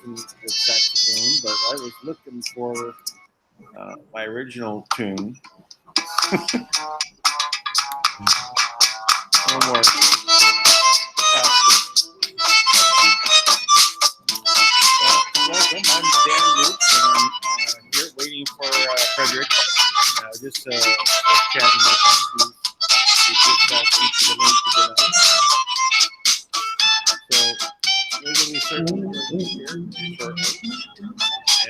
The saxophone, but I was looking for my original tune. No more. Welcome, I'm Dan Lutz, and I'm here waiting for Fredrick. Just chatting with him. He just asked me to the link to get on. So we're going to be searching for him here shortly,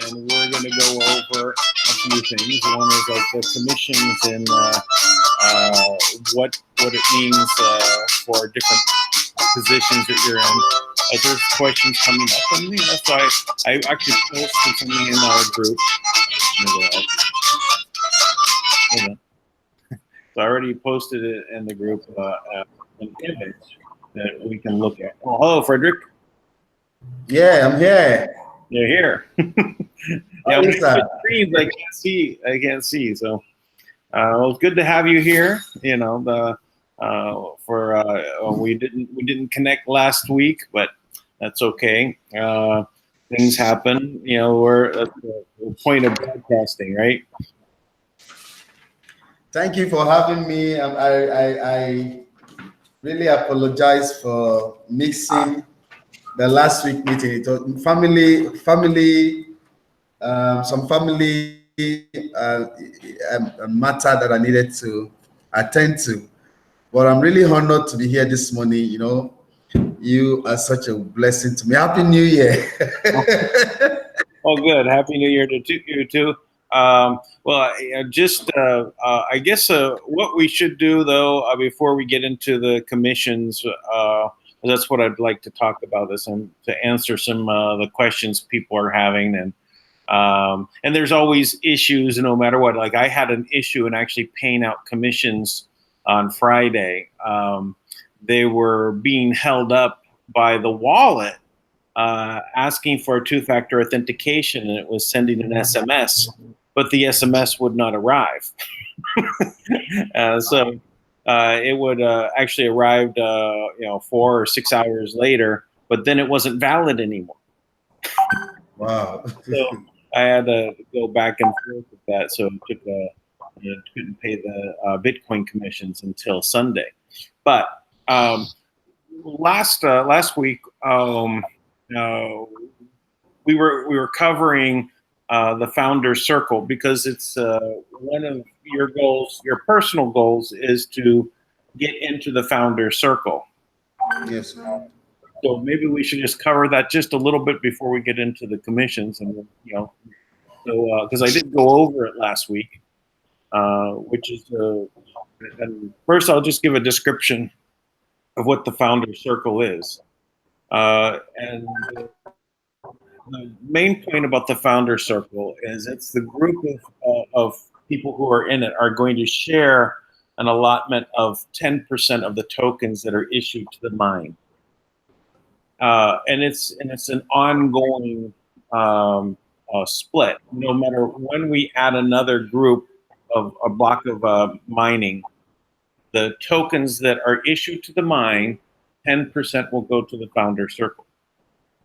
and we're going to go over a few things. One is like the commissions and what it means for different positions that you're in. There's questions coming up, and that's why I actually posted something in our group. So I already posted it in the group, an image that we can look at. Oh, hello, Fredrick. Yeah, I'm here. You're here. Yeah, with screens, I can't see. So well, it's good to have you here. You know, we didn't connect last week, but that's okay. Things happen. You know, we're at the point of broadcasting, right? Thank you for having me. I really apologize for mixing the last week meeting. It was some family matter that I needed to attend to. But I'm really honored to be here this morning. You know, you are such a blessing to me. Happy New Year. Oh, good. Happy New Year to you too. I guess what we should do, though, before we get into the commissions, that's what I'd like to talk about this and to answer some the questions people are having. And there's always issues no matter what. Like I had an issue in actually paying out commissions on Friday. They were being held up by the wallet asking for a two-factor authentication, and it was sending an SMS, but the SMS would not arrive. So it would actually arrived 4 or 6 hours later, but then it wasn't valid anymore. Wow. So I had to go back and forth with that. So it took couldn't pay the Bitcoin commissions until Sunday. But last week we were covering the Founder Circle because it's one of your goals, your personal goals, is to get into the Founder Circle. Yes. So maybe we should just cover that just a little bit before we get into the commissions, and so because I did go over it last week, which is and first I'll just give a description of what the Founder Circle is, and the main point about the Founder Circle is it's the group of people who are in it are going to share an allotment of 10% of the tokens that are issued to the mine. And it's an ongoing split. No matter when we add another group of a block of mining, the tokens that are issued to the mine, 10% will go to the Founder Circle.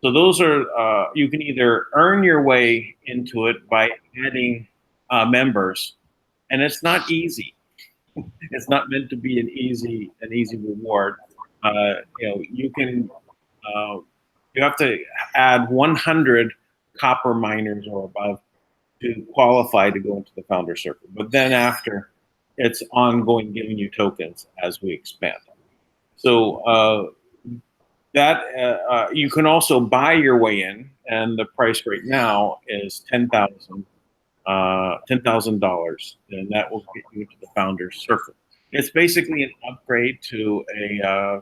So those are you can either earn your way into it by adding members, and it's not easy. It's not meant to be an easy reward. You can you have to add 100 copper miners or above to qualify to go into the founder circle. But then after, it's ongoing giving you tokens as we expand. So you can also buy your way in, and the price right now is $10,000, and that will get you into the founders circle. It's basically an upgrade to a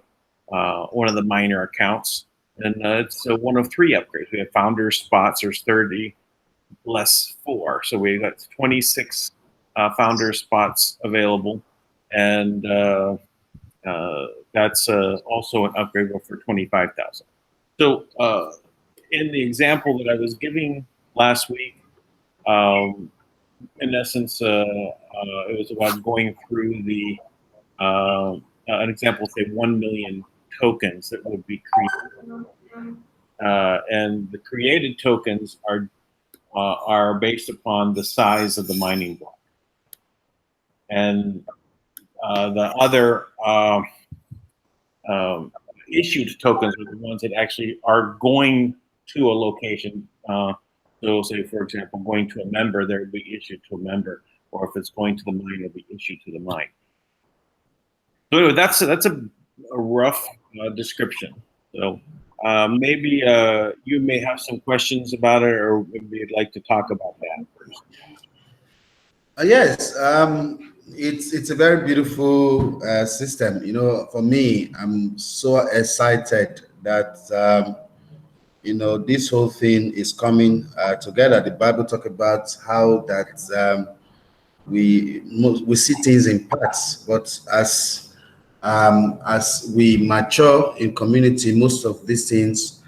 one of the miner accounts, and it's one of 3 upgrades. We have founders spots. There's 30 less 4, so we got 26 founder spots available, and that's also an upgrade for 25,000. So in the example that I was giving last week, in essence, it was about going through the an example, say 1 million tokens that would be created, and the created tokens are based upon the size of the mining block, and the other issued tokens are the ones that actually are going to a location. So say, for example, going to a member, there would be issued to a member, or if it's going to the mine, it'll be issued to the mine. So anyway, that's a rough description. So maybe you may have some questions about it, or maybe you'd like to talk about that first. Yes, it's a very beautiful system. You know, for me, I'm so excited that you know, this whole thing is coming together. The Bible talk about how that we see things in parts, but as we mature in community, most of these things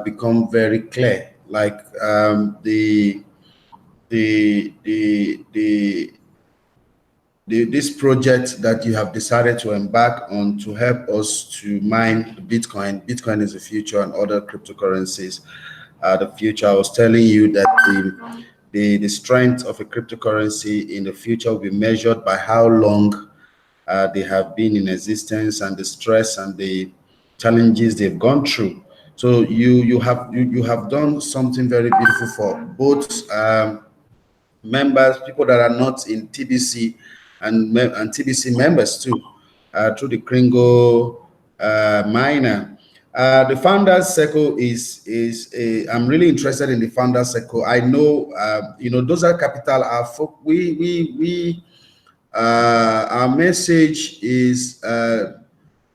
become very clear. Like the this project that you have decided to embark on to help us to mine Bitcoin. Bitcoin is the future, and other cryptocurrencies are the future. I was telling you that the strength of a cryptocurrency in the future will be measured by how long they have been in existence, and the stress and the challenges they've gone through. So you have done something very beautiful for both members, people that are not in TBC, and TBC members too, through the Kringle miner. The founders circle I'm really interested in the founders circle. I know, you know, those are capital. Our message is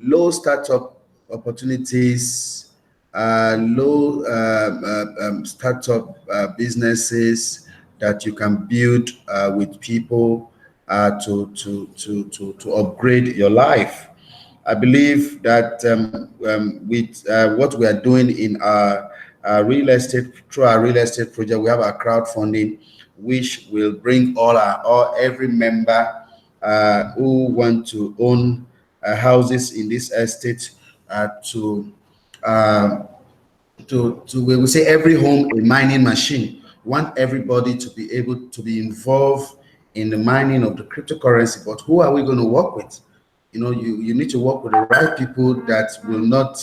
low startup opportunities, low startup businesses that you can build with people to upgrade your life. I believe that with what we are doing in our real estate, through our real estate project, we have our crowdfunding, which will bring every member who want to own houses in this estate to we will say every home a mining machine. We want everybody to be able to be involved in the mining of the cryptocurrency. But who are we going to work with? You know, you need to work with the right people that will not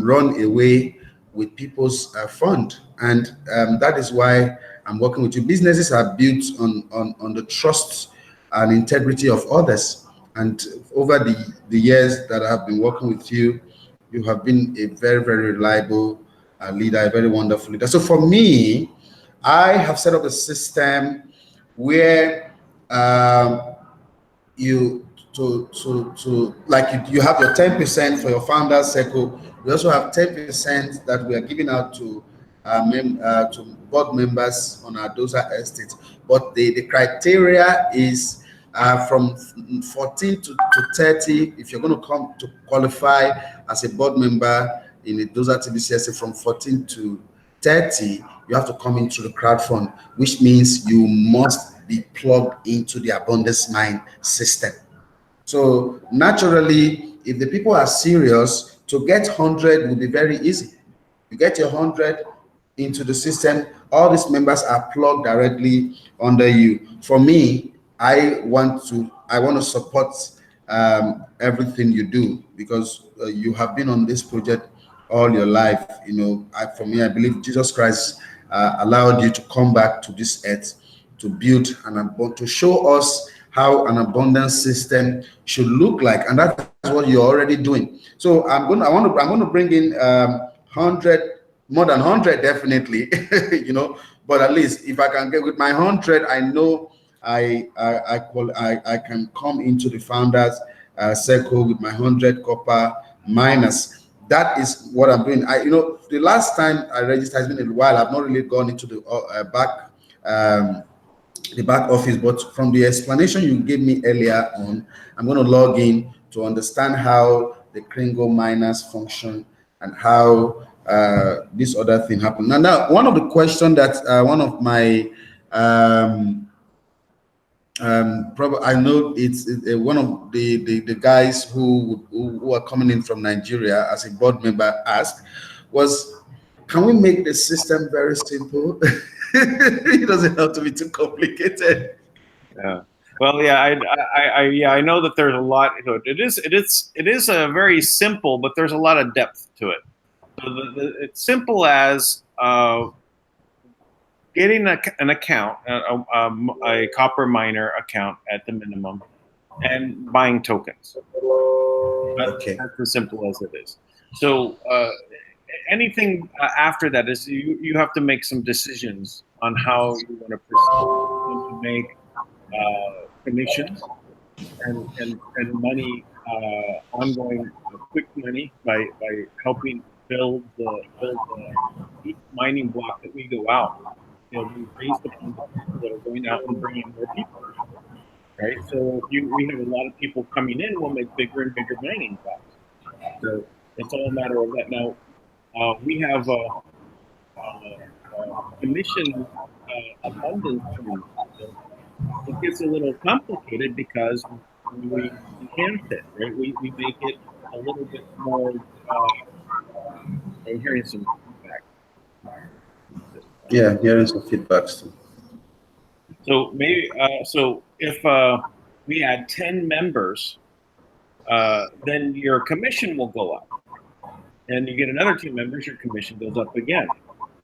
run away with people's fund. And that is why I'm working with you. Businesses are built on the trust and integrity of others. And over the years that I have been working with you, you have been a very, very reliable leader, a very wonderful leader. So for me, I have set up a system where you like you have your 10% for your founders circle. We also have 10% that we are giving out to board members on our DOSA estates. But the criteria is from 14 to 30. If you're going to come to qualify as a board member in the DOSA TBC estate from 14 to 30, you have to come into the crowdfund, which means you must be plugged into the Abundance Mind system. So naturally, if the people are serious, to get 100 will be very easy. You get your 100 into the system, all these members are plugged directly under you. For me, I want to support everything you do, because you have been on this project all your life. You know, for me, I believe Jesus Christ allowed you to come back to this earth to build to show us how an abundance system should look like, and that's what you're already doing. So I'm going to bring in 100, more than 100, definitely. You know, but at least if I can get with my 100, I know I can come into the founders circle with my 100 copper miners. That is what I'm doing. You know, the last time I registered has been a while. I've not really gone into the back office, but from the explanation you gave me earlier on, I'm going to log in to understand how the Kringle miners function and how this other thing happened. Now, one of the questions that one of my probably, I know it's one of the guys who are coming in from Nigeria as a board member asked was, can we make the system very simple? It doesn't have to be too complicated. Yeah. Well, yeah, I know that there's a lot to it. It is a very simple, but there's a lot of depth to it. So it's simple as getting an account, a copper miner account at the minimum, and buying tokens. Okay. That's as simple as it is. So anything after that is you have to make some decisions on how you want to proceed. You want to make commissions and money, ongoing quick money by helping build each mining block that we go out. You know, we based upon the people that are going out and bringing more people, right? So we have a lot of people coming in, we'll make bigger and bigger mining blocks. So it's all a matter of that. Now we have commission abundance. It gets a little complicated because we enhance it, right? We make it a little bit more. I'm hearing some feedback. Yeah, hearing some feedbacks too. So maybe so if we add 10 members, then your commission will go up, and you get another 10 members, your commission goes up again,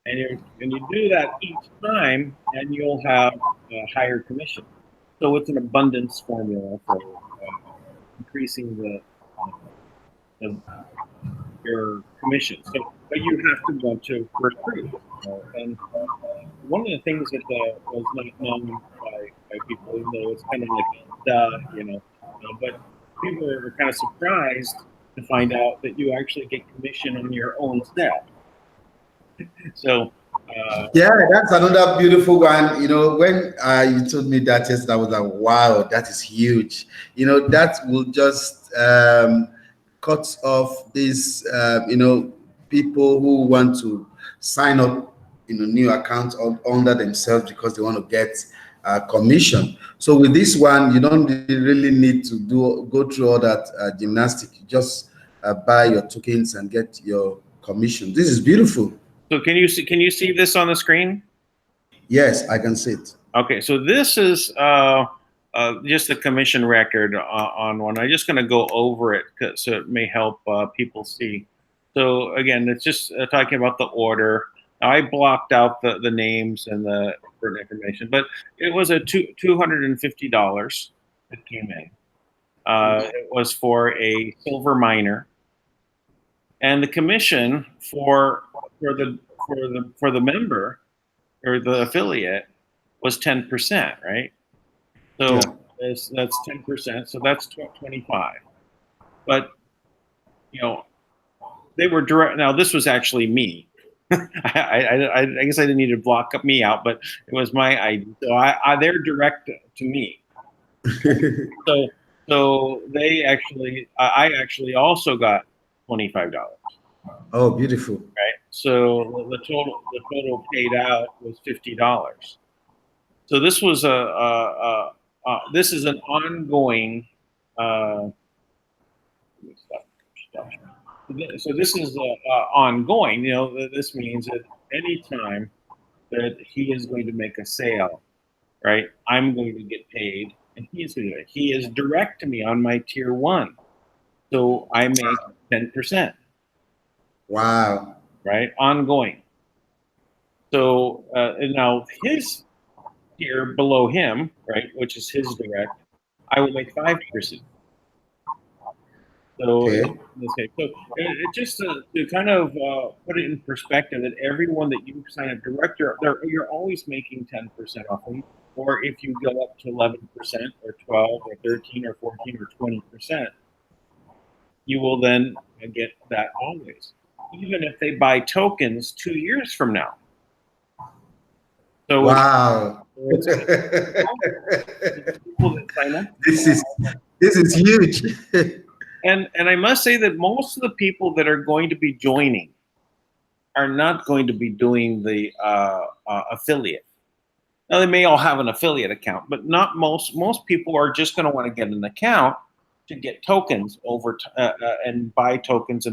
and you do that each time, and you'll have a higher commission. So it's an abundance formula for increasing your commission. So, but you have to want to recruit. And one of the things that was not known by people, even though it's kind of like, you know, but people are kind of surprised to find out that you actually get commission on your own step. So, yeah, that's another beautiful one. You know, when you told me that yesterday, I was like, wow, that is huge. You know, that will just cut off these, you know, people who want to sign up, you know, new accounts under themselves because they want to get commission. So with this one, you don't really need to go through all that gymnastic. You just buy your tokens and get your commission. This is beautiful. so can you see this on the screen? Yes, I can see it. Okay, so this is just the commission record on one. I'm just going to go over it so it may help people see. So again, it's just talking about the order. Now, I blocked out the names and the information, but it was a $250 that came in. It was for a silver miner, and the commission for the member or the affiliate was 10%, right? So yeah. That's 10%. So that's 25. But you know, they were direct. Now this was actually me. I guess I didn't need to block me out, but it was my ID. So they're direct to me. so they actually, I actually also got $25. Oh, beautiful. Right. So the total paid out was $50. So this was this is an ongoing. So this is ongoing. You know, this means that any time that he is going to make a sale, right, I'm going to get paid and he is direct to me on my tier 1. So I make 10%. Wow. Right? Ongoing. So now his tier below him, right, which is his direct, I will make 5%. So Okay. in this case, so just to kind of put it in perspective, that everyone that you sign up direct, you're always making 10% off them. Or if you go up to 11% or 12 or 13 or 14 or 20%, you will then get that always, even if they buy tokens 2 years from now. So Wow. it's people that sign up. This is huge. And I must say that most of the people that are going to be joining are not going to be doing the affiliate. Now they may all have an affiliate account, but not most. Most people are just going to want to get an account to get tokens and buy tokens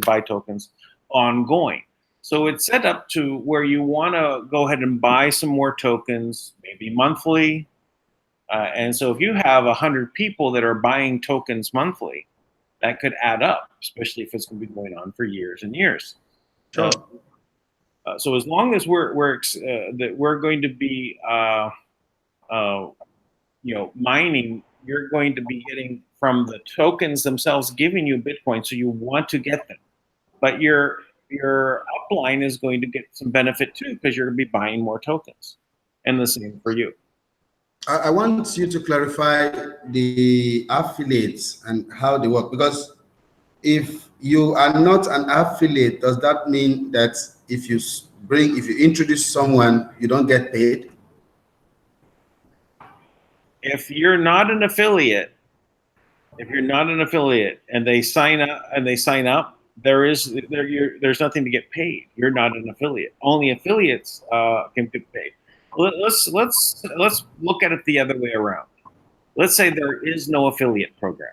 ongoing. So it's set up to where you want to go ahead and buy some more tokens, maybe monthly. And so if you have 100 people that are buying tokens monthly, that could add up, especially if it's going to be going on for years and years. Sure. So as long as that we're going to be mining, you're going to be getting from the tokens themselves giving you Bitcoin, so you want to get them. But your upline is going to get some benefit too, because you're going to be buying more tokens, and the same for you. I want you to clarify the affiliates and how they work, because if you are not an affiliate, does that mean that if you introduce someone, you don't get paid? If you're not an affiliate, and they sign up, there's nothing to get paid. You're not an affiliate. Only affiliates can get paid. Let's look at it the other way around. Let's say there is no affiliate program.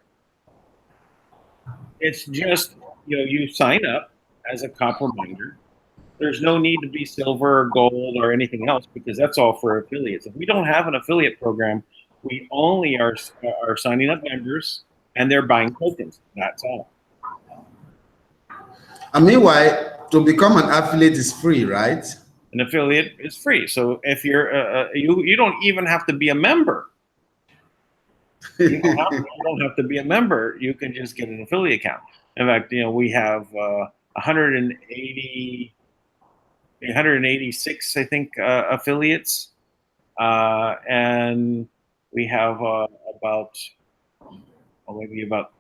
It's just, you sign up as a copper miner. There's no need to be silver or gold or anything else, because that's all for affiliates. If we don't have an affiliate program, we only are signing up members, and they're buying tokens. That's all. And meanwhile, to become an affiliate is free, right? An affiliate is free. So if you're you don't even have to be a member. You don't have to be a member. You can just get an affiliate account. In fact, we have 186, I think, affiliates, and we have maybe about,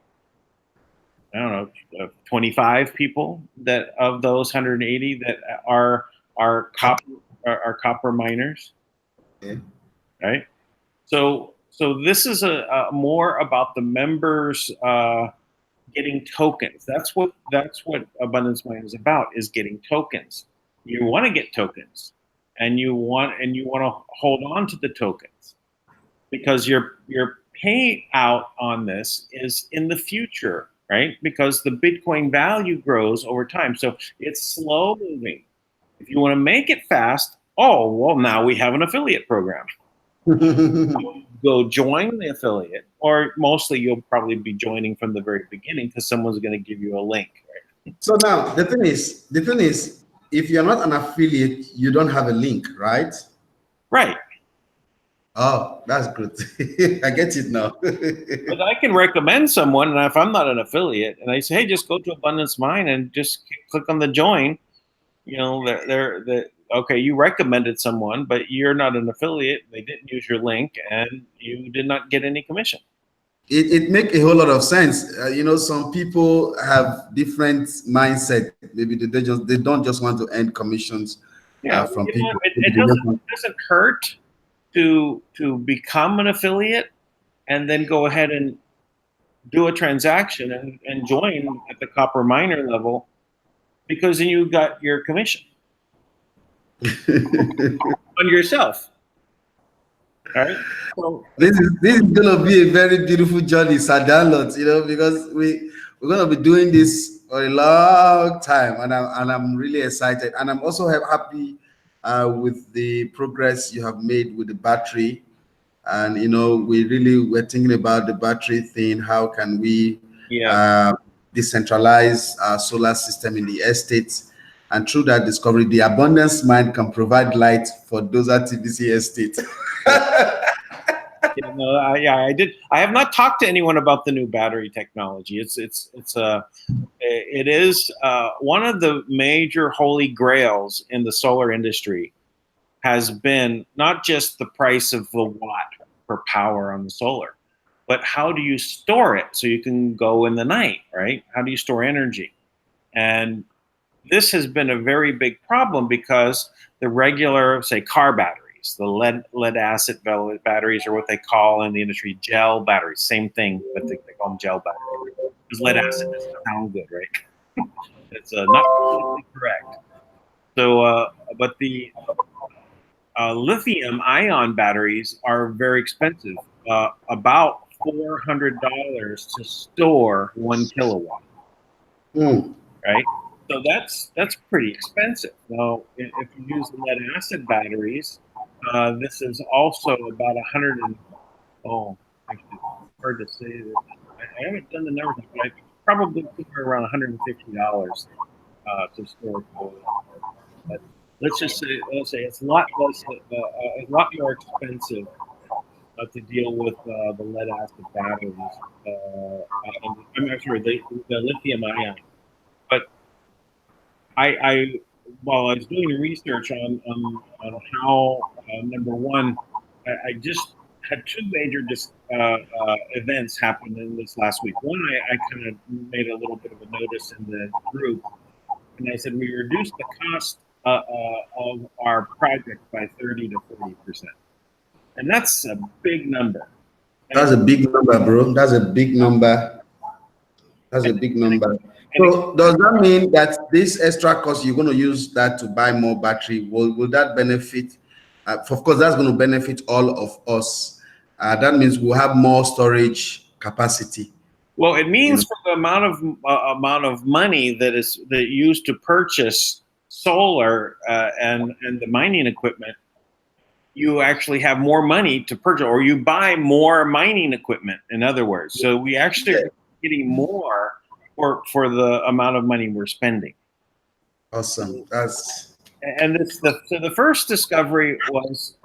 I don't know, 25 people that of those 180 that are copper miners. Okay. Right. So this is a more about the members getting tokens. That's what Abundance Mine is about, is getting tokens. You want to get tokens, and you want to hold on to the tokens, because your payout on this is in the future, right? Because the Bitcoin value grows over time. So it's slow moving. If you want to make it fast, now we have an affiliate program. Go join the affiliate, or mostly you'll probably be joining from the very beginning, because someone's going to give you a link. Right? So now the thing is, if you're not an affiliate, you don't have a link, right? Right. Oh, that's good. I get it now. But I can recommend someone, and if I'm not an affiliate, and I say, hey, just go to Abundance Mine and just click on the join. Okay, you recommended someone, but you're not an affiliate. They didn't use your link, and you did not get any commission. It makes a whole lot of sense. Some people have different mindset. Maybe they don't just want to earn commissions from people. It doesn't hurt to become an affiliate, and then go ahead and do a transaction and join at the copper miner level, because then you got your commission on yourself. All right. So this is gonna be a very beautiful journey, Sir Dan Lutz, because we're gonna be doing this for a long time, and I'm really excited, and I'm also happy with the progress you have made with the battery. And we're thinking about the battery thing. How can we Yeah. decentralize our solar system in the estates? And through that discovery, the abundance mind can provide light for those RTBC estates. Yeah, no, I did. I have not talked to anyone about the new battery technology. It is one of the major holy grails in the solar industry. Has been not just the price of the watt per power on the solar, but how do you store it so you can go in the night, right? How do you store energy? And this has been a very big problem because the regular, say, car batteries, the lead acid batteries, or what they call in the industry gel batteries, same thing, but they call them gel batteries. Because lead acid doesn't sound good, right? It's not politically correct. So, but the lithium ion batteries are very expensive, about $400 to store 1 kilowatt, Hmm. right? So that's pretty expensive. Now, if you use lead acid batteries, this is also about 100 and oh, actually, it's hard to say that. I haven't done the numbers, but I probably somewhere around $150 to store. But let's say it's a lot less, a lot more expensive to deal with the lead acid batteries. I'm not sure the lithium ion, but I while I was doing research on how number one, I just had two major events happen in this last week. One, I kind of made a little bit of a notice in the group, and I said we reduced the cost of our project by 30 to 40%, and that's a big number. That's And, a big number, bro. That's a big yeah, number. That's a and, big and, number. and So does that mean that this extra cost, you're going to use that to buy more battery? Will that benefit? Of course, that's going to benefit all of us. That means we'll have more storage capacity. well, it You means know, for the amount of money that used to purchase solar and the mining equipment, you actually have more money to purchase, or you buy more mining equipment. In other words, so we actually yeah. are getting more for the amount of money we're spending. Awesome. That's And so the first discovery was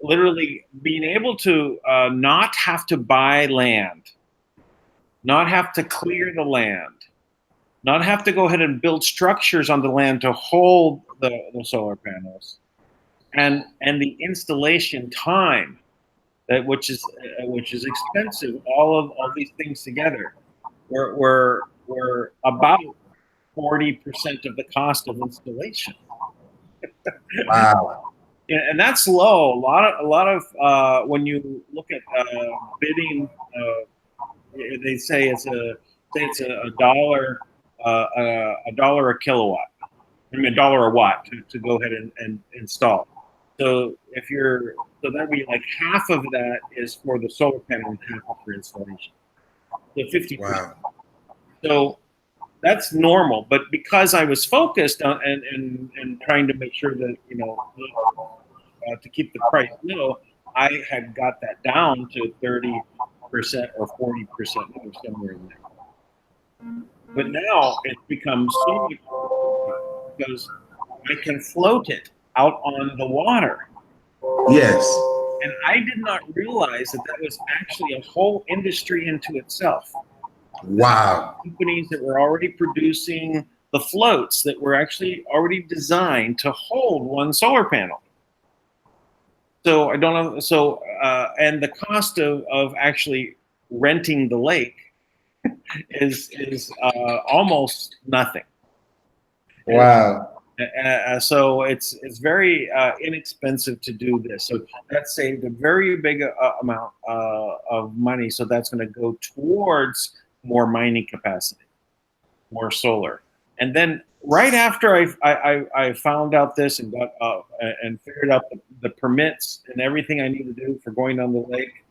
literally being able to not have to buy land, not have to clear the land, not have to go ahead and build structures on the land to hold the solar panels, and the installation time which is expensive. All these things together, were about 40% of the cost of installation. wow. Yeah, and that's low. A lot of when you look at bidding, they say it's a dollar a dollar a kilowatt. I mean, a dollar a watt to go ahead and install. So so that'd be like half of that is for the solar panel and half is for installation. So 50%. Wow. So that's normal. But because I was focused on and trying to make sure that to keep the price low, I had got that down to 30% or 40%, or somewhere in there. But now it's become so much because I can float it out on the water. Yes. And I did not realize that that was actually a whole industry into itself. Wow. Companies that were already producing the floats that were actually already designed to hold one solar panel. So I don't know. So and the cost of actually renting the lake is almost nothing. Wow. So it's very inexpensive to do this. So that saved a very big amount of money. So that's going to go towards more mining capacity, more solar. And then right after I found out this and got and figured out the permits and everything I need to do for going on the lake,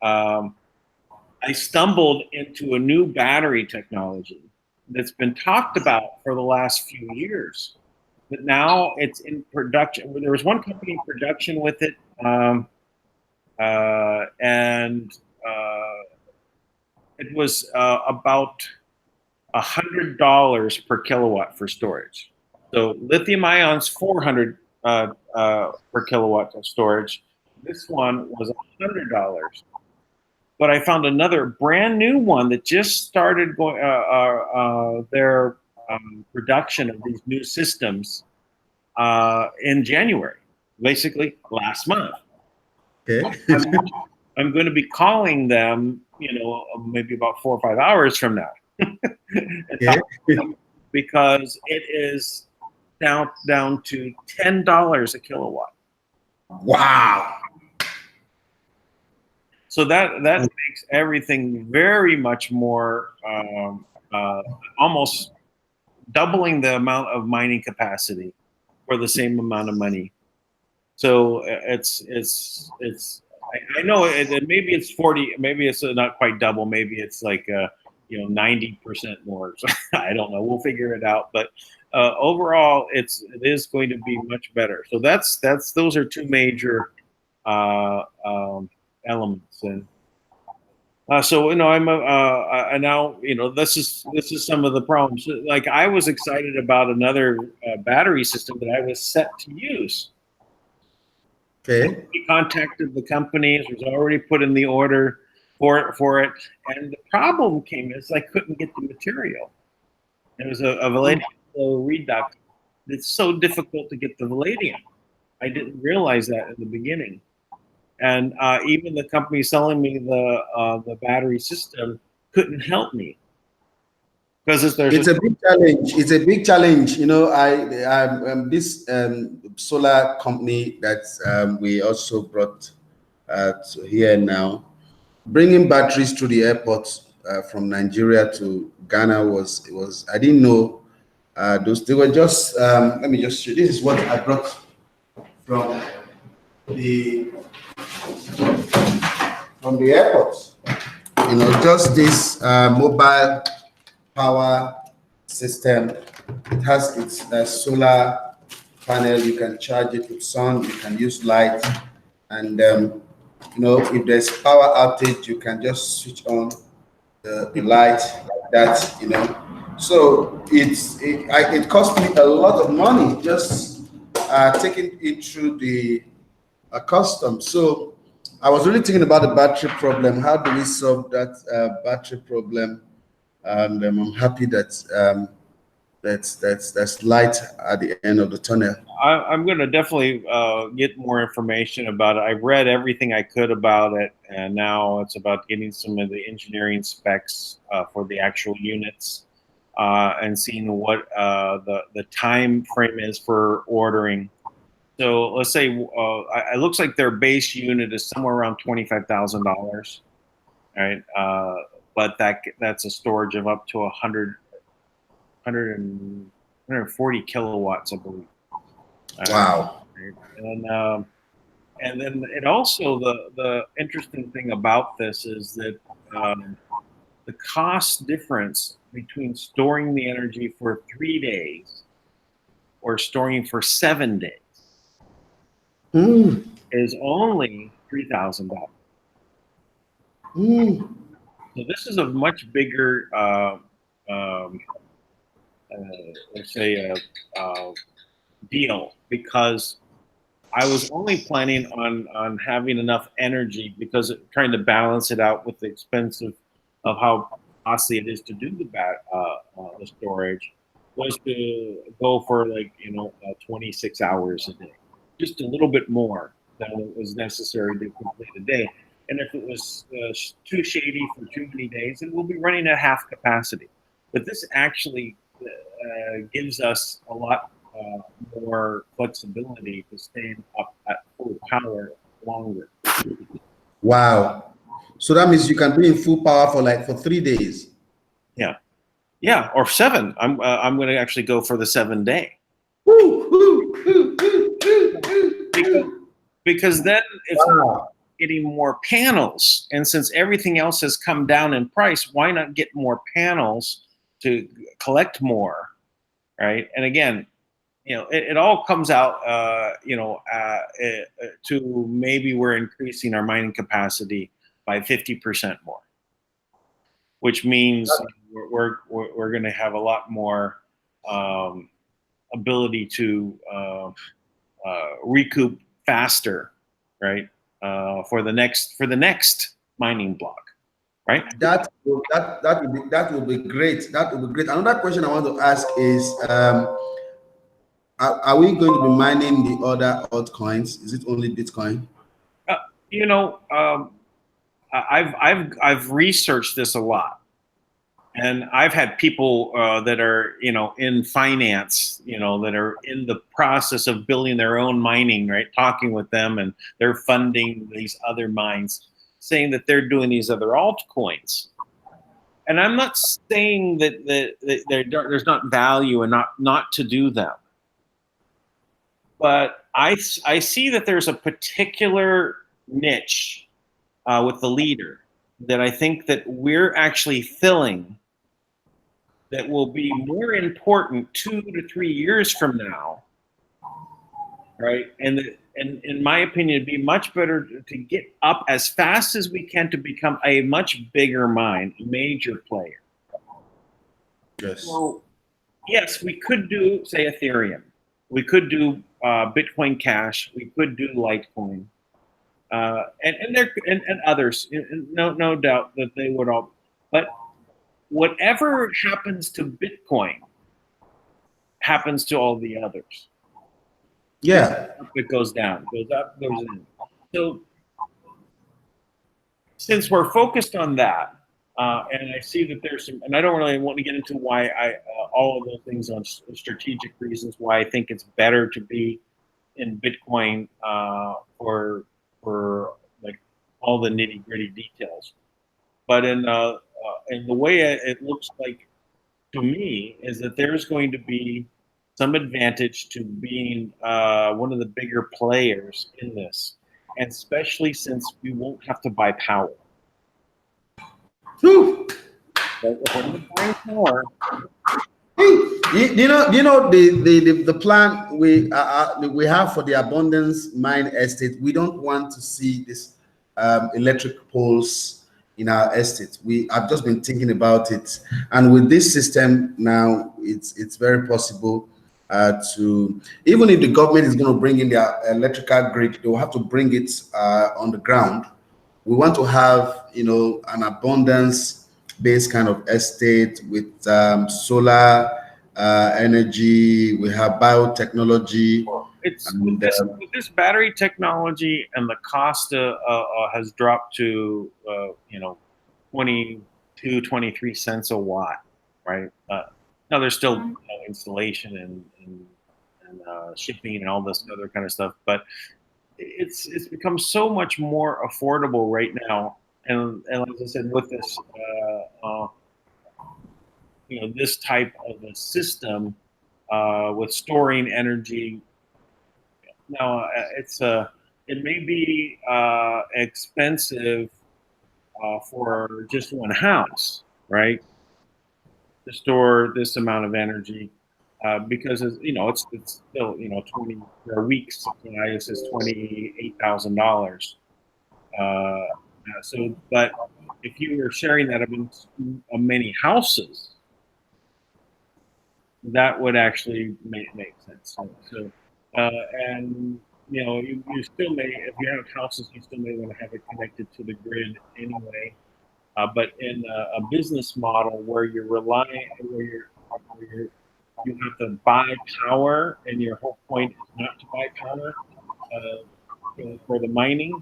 I stumbled into a new battery technology that's been talked about for the last few years. But now it's in production. There was one company in production with it. and it was about $100 per kilowatt for storage. So lithium ion's 400 per kilowatt of storage. This one was $100. But I found another brand new one that just started going their production of these new systems in January, basically last month. Okay. I'm going to be calling them, maybe about 4 or 5 hours from now, Okay. because it is down to $10 a kilowatt. Wow. So that makes everything very much more, almost doubling the amount of mining capacity for the same amount of money. So I know maybe it's 40, maybe it's not quite double, maybe it's like 90% more. So I don't know. We'll figure it out. But overall, it is going to be much better. So those are two major elements. And so I'm now this is some of the problems. Like I was excited about another battery system that I was set to use. Okay. We contacted the companies, was already put in the order for it, and the problem came is I couldn't get the material. It was a vanadium redox. It's so difficult to get the vanadium. I didn't realize that in the beginning. And even the company selling me the battery system couldn't help me because It's a big challenge. It's a big challenge. This solar company that we also brought to here now, bringing batteries to the airport from Nigeria to Ghana was I didn't know those. They were just let me just show. This is what I brought from the airport. Just this mobile power system. It has its solar panel. You can charge it with sun. You can use light, and if there's power outage, you can just switch on the light like that. So it cost me a lot of money just taking it through the custom. So I was really thinking about the battery problem. How do we solve that battery problem? And I'm happy that that's light at the end of the tunnel. I'm going to definitely get more information about it. I've read everything I could about it, and now it's about getting some of the engineering specs for the actual units and seeing what the time frame is for ordering. So let's say it looks like their base unit is somewhere around $25,000, right? But that's a storage of up to 140 kilowatts, I believe. Wow. And then it also the interesting thing about this is that the cost difference between storing the energy for 3 days or storing for 7 days is only $3,000. So this is a much bigger, let's say, deal, because I was only planning on having enough energy because trying to balance it out with the expense of how costly it is to do the storage, was to go for 26 hours a day, just a little bit more than was necessary to complete a day. And if it was too shady for too many days, then we'll be running at half capacity. But this actually gives us a lot more flexibility to stay up at full power longer. Wow. So that means you can be in full power for 3 days. Yeah, or 7. I'm going to actually go for the 7-day. Because then it's getting more panels, and since everything else has come down in price, why not get more panels to collect more, right? And again, it all comes out, to maybe we're increasing our mining capacity by 50% more, which means we're going to have a lot more ability to recoup faster, right? For the next mining block, right? That will be great. That will be great. Another question I want to ask is, are we going to be mining the other altcoins? Is it only Bitcoin? I've researched this a lot, and I've had people that are in finance, that are in the process of building their own mining, right? Talking with them, and they're funding these other mines, saying that they're doing these other altcoins. And I'm not saying that there's not value and not to do them, but I see that there's a particular niche with the leader that I think that we're actually filling that will be more important 2 to 3 years from now, right? And in my opinion, it'd be much better to get up as fast as we can to become a much bigger mine, a major player. Yes. So, yes, we could do, say, Ethereum. We could do Bitcoin Cash. We could do Litecoin. And others, no doubt that they would all, but whatever happens to Bitcoin happens to all the others. Yeah. It goes down, goes up, goes in. So since we're focused on that, and I see that there's some, and I don't really want to get into why all of those things on strategic reasons why I think it's better to be in Bitcoin for like all the nitty gritty details. But in the way it looks like to me is that there's going to be some advantage to being one of the bigger players in this, and especially since we won't have to buy power. Whew. Buying power. The plan we have for the Abundance Mine Estate. We don't want to see this electric poles in our estate. I've just been thinking about it, and with this system now, it's very possible to, even if the government is going to bring in their electrical grid, they will have to bring it on the ground. We want to have an abundance-based kind of estate with solar energy. We have biotechnology. With this battery technology, and the cost has dropped to 22, 23 cents a watt, right? Now there's still installation and shipping and all this other kind of stuff, but it's become so much more affordable right now. And as I said, with this this type of a system with storing energy. Now it may be expensive for just one house, right? To store this amount of energy because it's still 20 for a week's supply. This is $28,000. So, but if you were sharing that among many houses, that would actually make sense. So and you still may, if you have houses, you still may want to have it connected to the grid anyway. But in a business model where you're relying, where you have to buy power, and your whole point is not to buy power for the mining.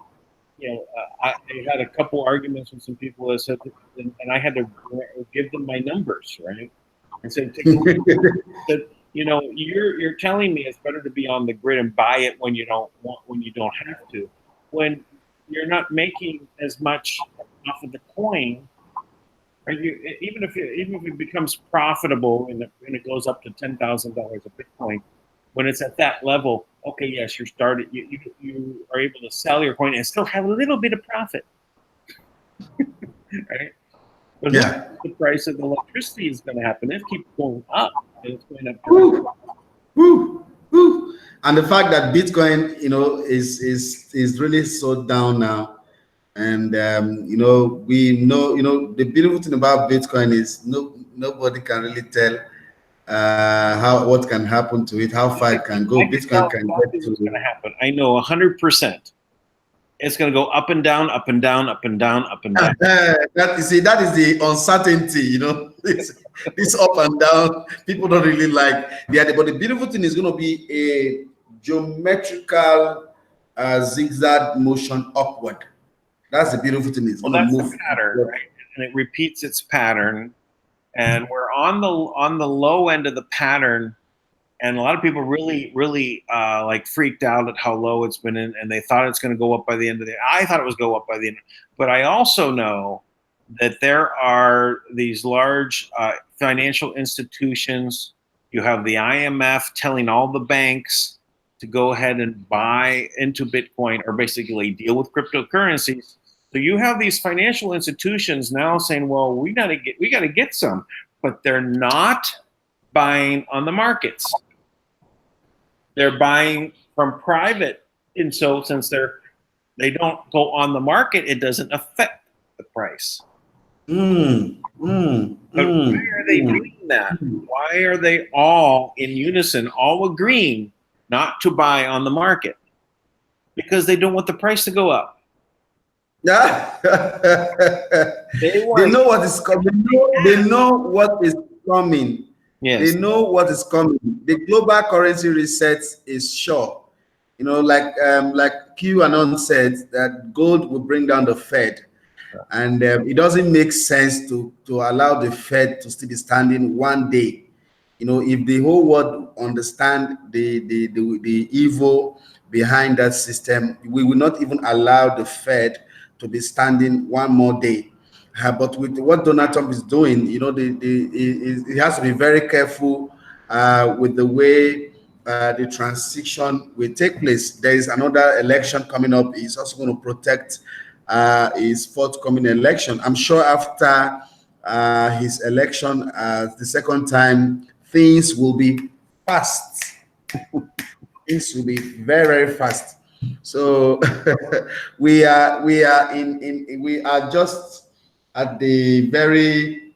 I had a couple arguments with some people that said, and I had to give them my numbers, right? And said, you're telling me it's better to be on the grid and buy it when you don't have to, when you're not making as much off of the coin. Right? Even if it becomes profitable and it goes up to $10,000 a Bitcoin, when it's at that level, okay, yes, you are able to sell your coin and still have a little bit of profit, right? But yeah, the price of the electricity is going to happen. It keeps going up, and it's going up. Woo. And the fact that Bitcoin, is really so down now. And we know, the beautiful thing about Bitcoin is nobody can really tell what can happen to it, how far it can go. I can Bitcoin tell can exactly get what's going to to. happen. I know 100%. It's going to go up and down, up and down, up and down, up and down. That is the uncertainty, this up and down. People don't really like but the beautiful thing is going to be a geometrical zigzag motion upward. That's the beautiful thing. It's Well, going to that's the move pattern, upward. right? And it repeats its pattern, and we're on the low end of the pattern. And a lot of people really like freaked out at how low it's been, and they thought it's going to go up by the end of the. I thought it was go up by the end, but I also know that there are these large financial institutions. You have the IMF telling all the banks to go ahead and buy into Bitcoin, or basically deal with cryptocurrencies. So you have these financial institutions now saying, "Well, we got to get some," but they're not buying on the markets. They're buying from private, and so since they don't go on the market, it doesn't affect the price. But why are they doing that? Why are they all in unison, all agreeing not to buy on the market? Because they don't want the price to go up. Yeah. They know what is coming. They know what is coming. Yes. They know what is coming. The global currency reset is sure. Like QAnon said, that gold will bring down the Fed. And it doesn't make sense to allow the Fed to still be standing one day. If the whole world understand the evil behind that system, we will not even allow the Fed to be standing one more day. But with what Donald Trump is doing, he has to be very careful with the way the transition will take place. There is another election coming up. He's also going to protect his forthcoming election. I'm sure after his election, the second time, things will be fast. Things will be very, very fast. So we are just at the very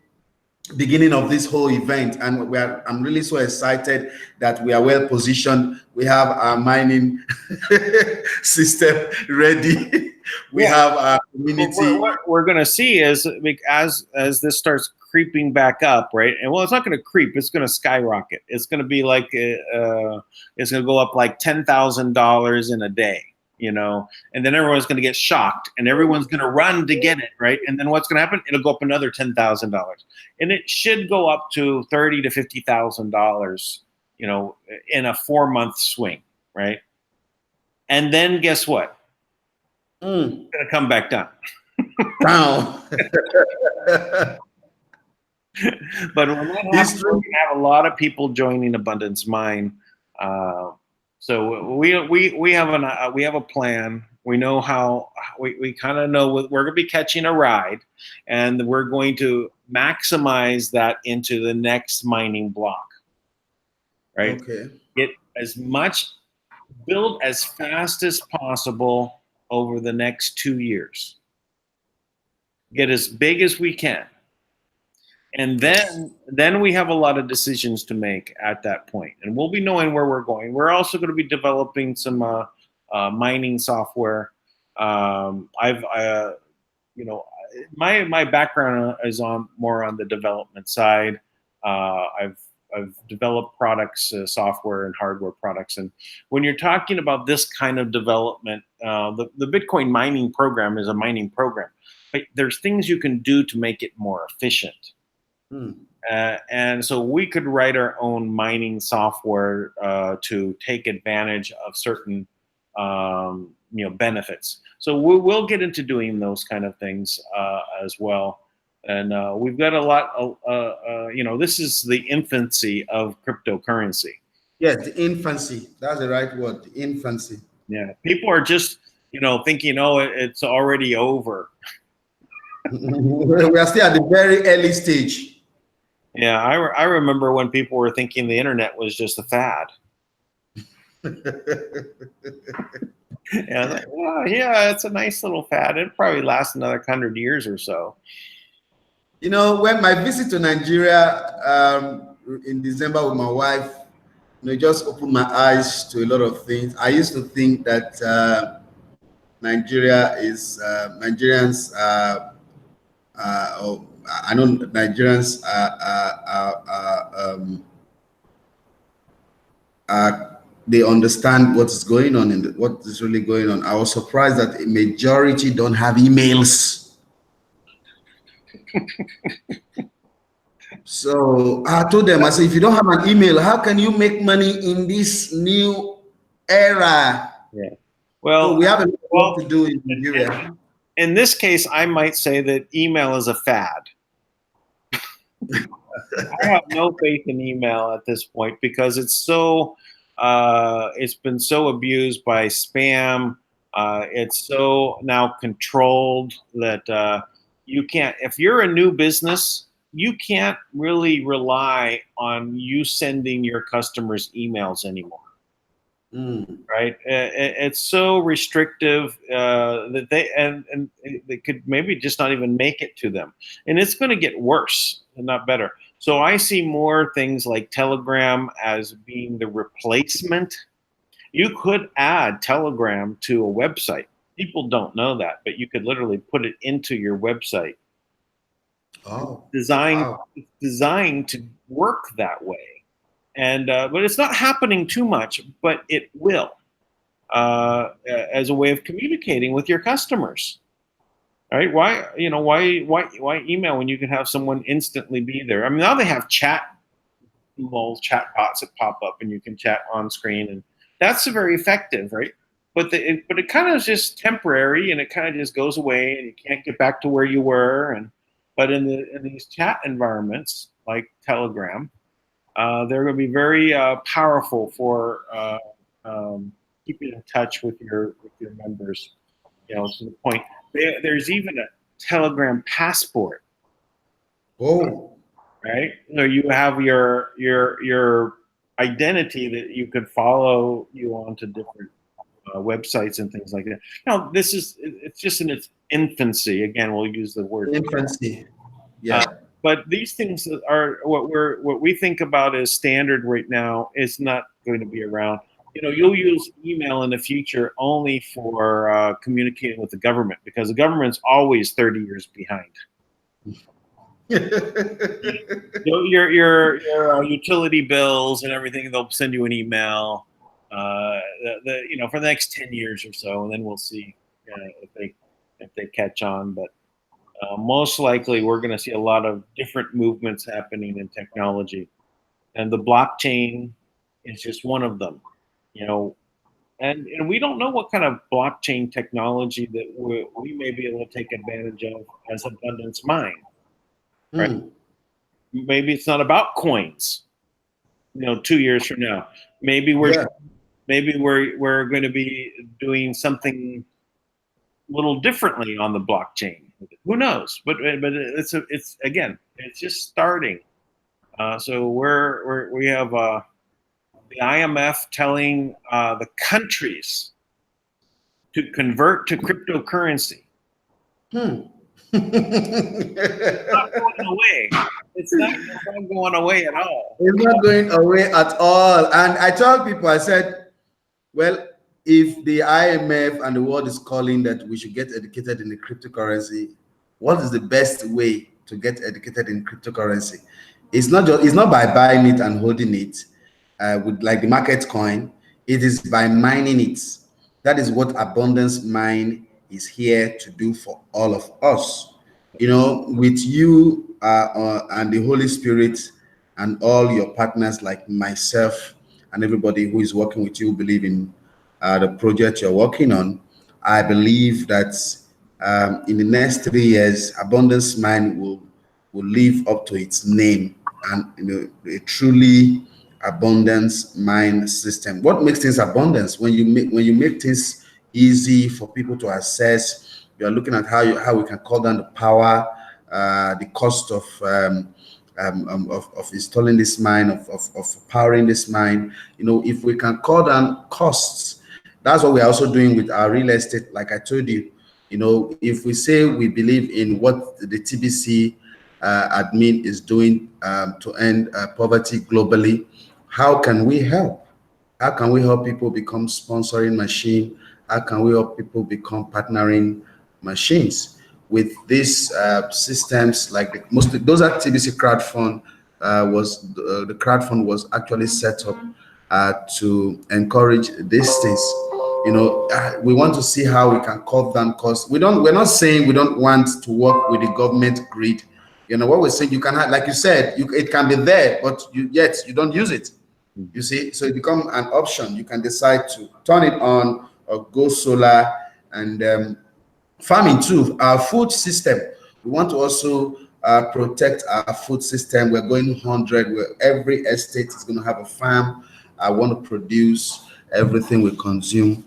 beginning of this whole event, and I'm really so excited that we are well positioned. We have our mining system ready. We have our community. What we're going to see is, as this starts creeping back up, right? And well, it's not going to creep; it's going to skyrocket. It's going to be like it's going to go up like $10,000 in a day, and then everyone's going to get shocked, and everyone's going to run to get it, right? And then what's going to happen? It'll go up another $10,000, and it should go up to $30,000 to $50,000, in a 4-month swing, right? And then guess what? It's going to come back down. Down. But when that happens, we're going to have a lot of people joining Abundance Mine. So we have a plan. We know how we kind of know we're going to be catching a ride, and we're going to maximize that into the next mining block. Right? Okay. Get as much build as fast as possible over the next 2 years. Get as big as we can. And then we have a lot of decisions to make at that point, and we'll be knowing where we're going. We're also going to be developing some mining software. My background is more on the development side. I've developed products, software and hardware products, and when you're talking about this kind of development, the Bitcoin mining program is a mining program, but there's things you can do to make it more efficient. And so we could write our own mining software to take advantage of certain benefits. So we'll get into doing those kind of things as well. And we've got a lot. This is the infancy of cryptocurrency. Yes, the infancy. That's the right word. The infancy. Yeah, people are just thinking, it's already over. We are still at the very early stage. Yeah, I remember when people were thinking the internet was just a fad. And I was like, well, yeah, it's a nice little fad. It'll probably last another 100 years or so. You know, when my visit to Nigeria in December with my wife, just opened my eyes to a lot of things. I used to think that Nigeria is Nigerians. Oh, I know Nigerians they understand what is going on and what is really going on. I was surprised that a majority don't have emails. So I told them, I said, if you don't have an email, how can you make money in this new era? Yeah. Well, so we have a lot to do in Nigeria. In this case, I might say that email is a fad. I have no faith in email at this point because it's been so abused by spam. It's so now controlled that you can't, if you're a new business, you can't really rely on you sending your customers emails anymore. Right? It's so restrictive that they could maybe just not even make it to them, and it's going to get worse and not better. So I see more things like Telegram as being the replacement. You could add Telegram to a website. People don't know that, but you could literally put it into your website. Oh, It's designed to work that way. And but it's not happening too much, but it will as a way of communicating with your customers. All right? Why email when you can have someone instantly be there? I mean, now they have little chat bots that pop up and you can chat on screen, and that's very effective, right? But it kind of is just temporary, and it kind of just goes away, and you can't get back to where you were. But in these chat environments like Telegram, they're going to be very powerful for keeping in touch with your members. To the point. There's even a Telegram passport. Oh, right. So you have your identity that you could follow you onto different websites and things like that. Now, it's just in its infancy. Again, we'll use the word infancy. Yeah. But these things are what we think about as standard right now is not going to be around. You'll use email in the future only for communicating with the government, because the government's always 30 years behind. Your utility bills and everything, they'll send you an email for the next 10 years or so, and then we'll see if they catch on. But most likely we're going to see a lot of different movements happening in technology, and the blockchain is just one of them. And we don't know what kind of blockchain technology that we may be able to take advantage of as Abundance Mind. Right? Maybe it's not about coins. 2 years from now, maybe we're going to be doing something a little differently on the blockchain. Who knows? But it's just starting. So we have the IMF telling the countries to convert to cryptocurrency. It's not going away. It's not going away at all. It's not going away at all. And I told people, I said, well, if the IMF and the world is calling that we should get educated in the cryptocurrency, what is the best way to get educated in cryptocurrency? It's not by buying it and holding it with like the market coin. It is by mining it. That is what Abundance Mine is here to do for all of us. With you and the Holy Spirit and all your partners like myself and everybody who is working with you, believe in the project you're working on. I believe that in the next 3 years, Abundance Mine will live up to its name, and a truly abundance mine system. What makes things abundance? When you make things easy for people to access, you are looking at how we can cut down the power, the cost of of installing this mine, of powering this mine. You know, if we can cut down costs, that's what we're also doing with our real estate. Like I told you, you know, if we say we believe in what the TBC admin is doing to end poverty globally, how can we help? How can we help people become sponsoring machine? How can we help people become partnering machines? With these systems, like those are TBC crowdfund the crowdfund was actually set up to encourage these things. You know, we want to see how we can cut down costs. We're not saying we don't want to work with the government grid. You know what we're saying, you can have, like you said, it can be there, but yet you don't use it. You see, so it becomes an option. You can decide to turn it on or go solar. And farming too, our food system, we want to also protect our food system. We're going 100 where every estate is going to have a farm. I want to produce everything we consume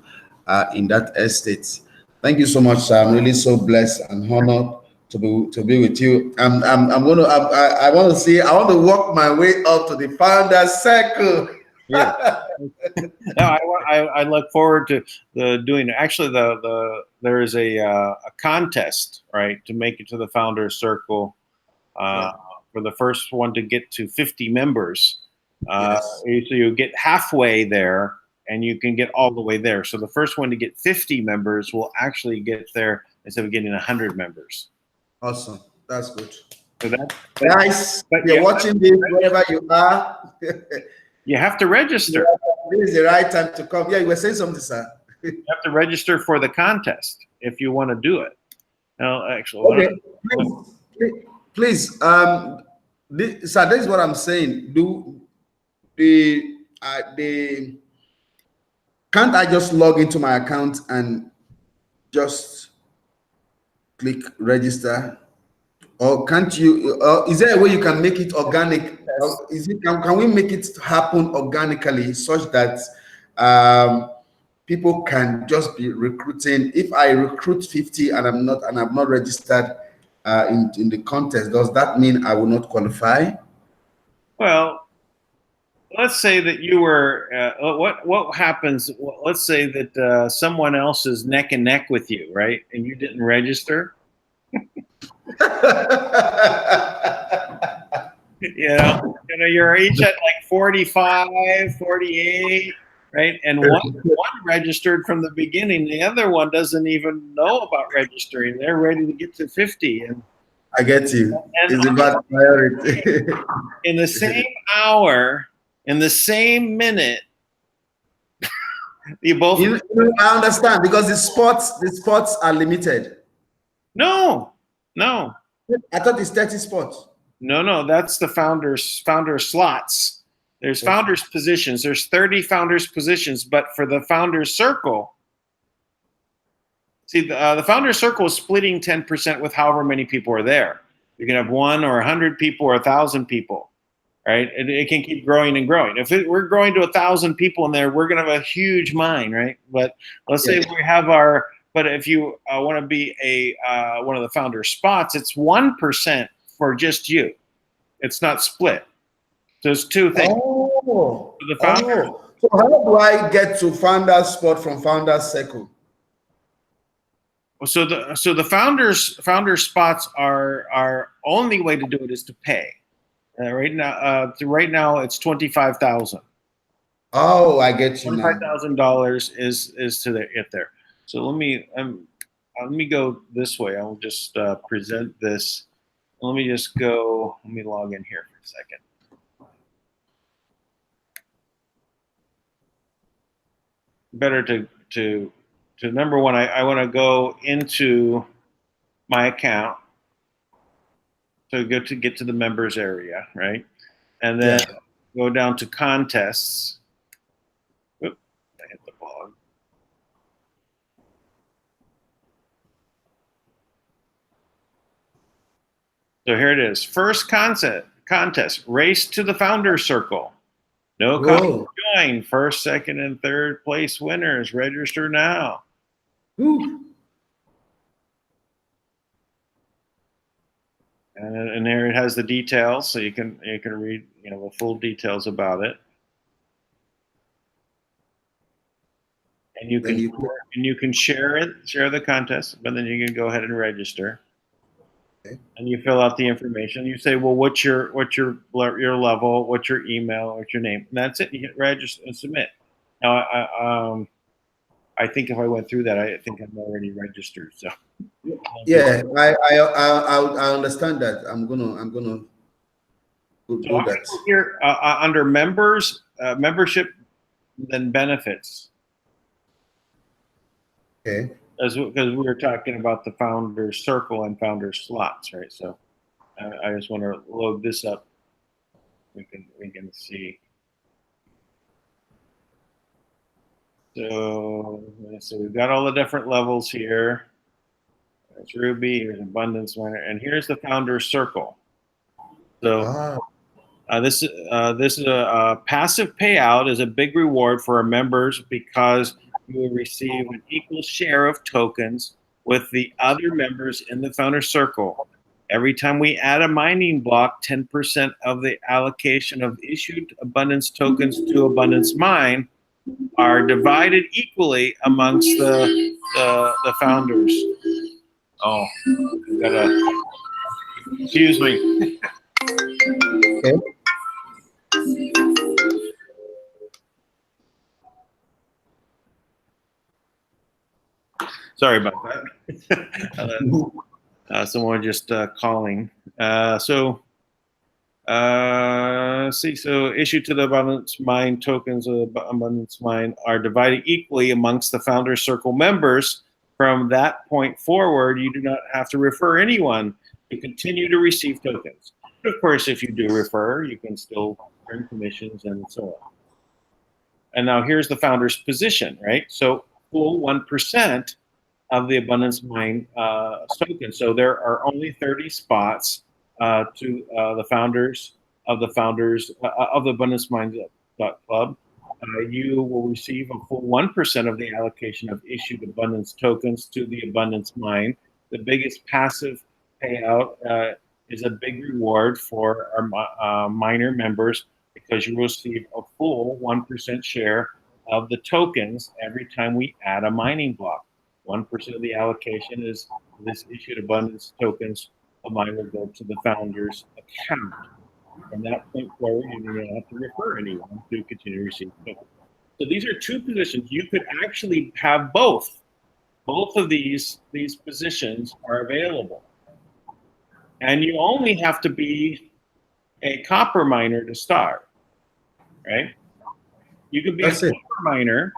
in that estate. Thank you so much, sir. I'm really so blessed and honored to be with you. I want to see, I want to work my way up to the founder's circle. Yeah. No, I look forward to doing it. Actually, there is a contest, right, to make it to the founder's circle. For the first one to get to 50 members. Yes. So you get halfway there, and you can get all the way there. So the first one to get 50 members will actually get there instead of getting 100 members. Awesome. That's good. So guys, you're watching this wherever you are. You have to register. This is the right time to come. Yeah, you were saying something, sir. You have to register for the contest if you want to do it. No, actually, okay. Please, sir, this is what I'm saying. Can't I just log into my account and just click register? Or can't you, is there a way you can make it organic? Can we make it happen organically such that people can just be recruiting? If I recruit 50 and I'm not registered in the contest, does that mean I will not qualify? Well, let's say that you were, what happens, let's say that someone else is neck and neck with you, right? And you didn't register. You're each at like 45, 48, right? And one registered from the beginning. The other one doesn't even know about registering. They're ready to get to 50. And I get you. It's about priority. In the same hour, in the same minute, you both. I understand, because the spots are limited. No. I thought it's 30 spots. No, that's the founder slots. There's founders positions. There's 30 founders positions, but for the founders circle, see, the founders circle is splitting 10% with however many people are there. You can have 1 or 100 people or 1,000 people, right? It can keep growing and growing. If we're growing to 1,000 people in there, we're going to have a huge mine, right? But let's say we have our. But if you want to be one of the founder spots, it's 1% for just you. It's not split. So there's two things. Oh. The founder. So how do I get to founder spot from founder circle? So the founder spots are only way to do it is to pay. Right now it's 25,000. Oh, I get you now. $25,000 is to get there. So let me go this way. I'll just present this. Let me log in here for a second. Better to number one, I want to go into my account. So get to the members area, right? And then go down to contests. Oop, I hit the blog. So here it is. First contest, race to the founders circle. No cost to join. First, second, and third place winners. Register now. Ooh. and there it has the details, so you can read the full details about it, and you can share the contest, but then you can go ahead and register. Okay. And you fill out the information. You say, well, what's your level, what's your email, what's your name, and that's it. You hit register and submit. Now, I think if I went through that, I think I'm already registered. So, yeah, I understand that. I'm gonna do that. Here under members, membership, then benefits. Okay. Because we were talking about the founders circle and founders slots, right? So, I just want to load this up. We can see. So we've got all the different levels here. There's Ruby, here's Abundance Miner, and here's the Founders Circle. So this is a passive payout is a big reward for our members because you will receive an equal share of tokens with the other members in the Founders Circle. Every time we add a mining block, 10% of the allocation of issued Abundance tokens to Abundance Mine are divided equally amongst the founders. Oh, excuse me. Okay. Sorry about that. Someone just calling. So issued to the Abundance Mine tokens of Abundance Mine are divided equally amongst the Founders Circle members. From that point forward, you do not have to refer anyone to continue to receive tokens. But of course, if you do refer, you can still earn commissions and so on. And now here's the founder's position, right? So full 1% of the Abundance Mine tokens. So there are only 30 spots to the founders of the Abundance Mine.club. You will receive a full 1% of the allocation of issued Abundance tokens to the Abundance Mine. The biggest passive payout is a big reward for our miner members because you receive a full 1% share of the tokens every time we add a mining block. 1% of the allocation is this issued Abundance tokens. A mine will go to the founder's account. From that point forward, you do not have to refer anyone to continue to receive tokens. So these are two positions. You could actually have both. Both of these positions are available. And you only have to be a copper miner to start, right? You could be a copper miner,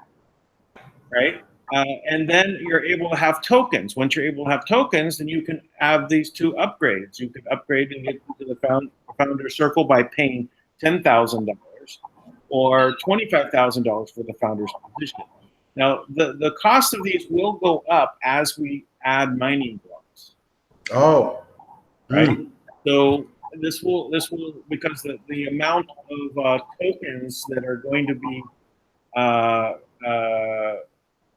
right? And then you're able to have tokens. Once you're able to have tokens, then you can have these two upgrades. You could upgrade and get into the founder circle by paying $10,000 or $25,000 for the founder's position. Now, the cost of these will go up as we add mining blocks. Oh, right. So this will because the amount of tokens that are going to be